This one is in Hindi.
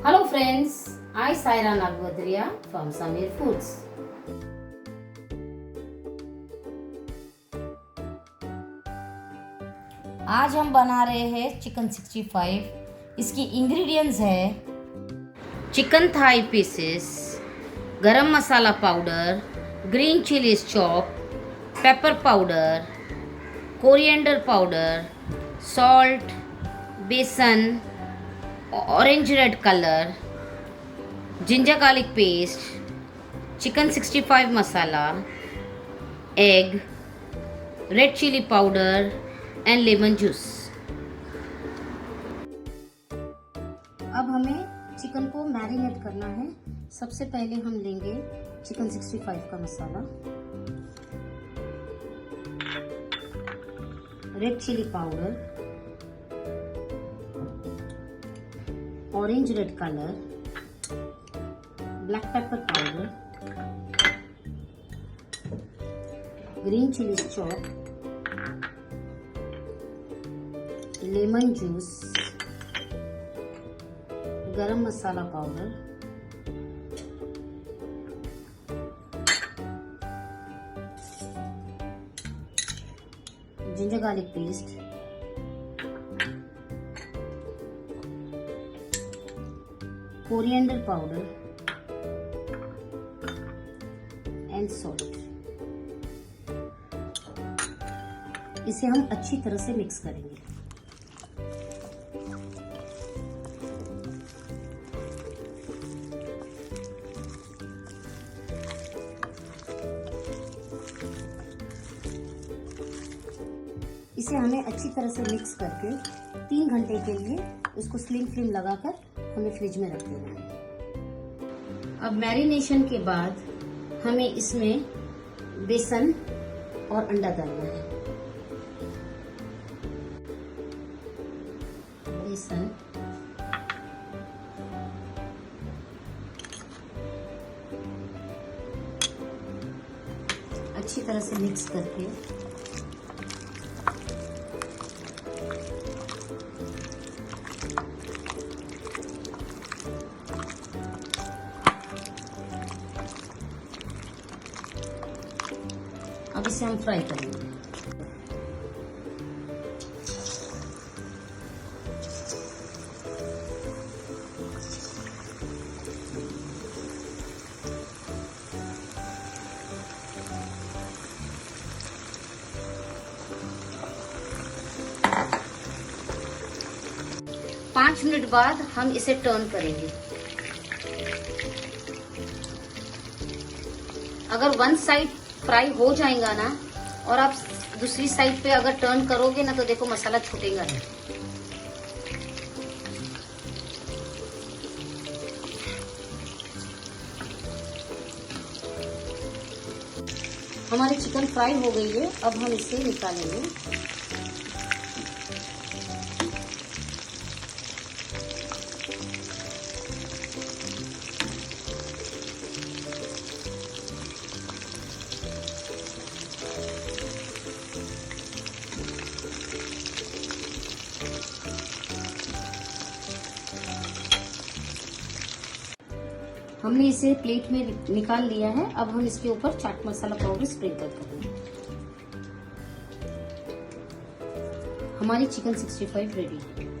Hello friends, I Saira Nagwadria from Samir Foods. आज हम बना रहे हैं चिकन 65। इसकी इंग्रेडिएंट्स है chicken thigh pieces, garam masala powder, green chillies chop, pepper powder, coriander powder, salt, besan, orange red colour, ginger garlic paste, chicken 65 masala, egg, red chilli powder and lemon juice. अब हमें चिकन को मैरिनेट करना है। सबसे पहले हम लेंगे चिकन 65 का masala, red chilli powder, orange red colour, black pepper powder, green chilli chop, lemon juice, garam masala powder, ginger garlic paste, coriander powder and salt. इसे हम अच्छी तरह से मिक्स करेंगे। इसे हमें अच्छी तरह से मिक्स करके 3 घंटे के लिए इसको स्लिम फ्लेम लगाकर हमें फ्रिज में रख देना है। अब मैरिनेशन के बाद हमें इसमें बेसन और अंडा डालना है। बेसन, अच्छी तरह से मिक्स करके अब इसे हम फ्राई करेंगे। पाँच मिनट बाद हम इसे टर्न करेंगे। अगर वन साइड फ्राई हो जाएगा ना और आप दूसरी साइड पे अगर टर्न करोगे ना तो देखो मसाला छूटेगा नहीं। हमारी चिकन फ्राई हो गई है। अब हम इसे निकालेंगे। हमने इसे प्लेट में निकाल लिया है। अब हम इसके ऊपर चाट मसाला पाउडर स्प्रिंकल करेंगे। हमारी चिकन 65 रेडी है।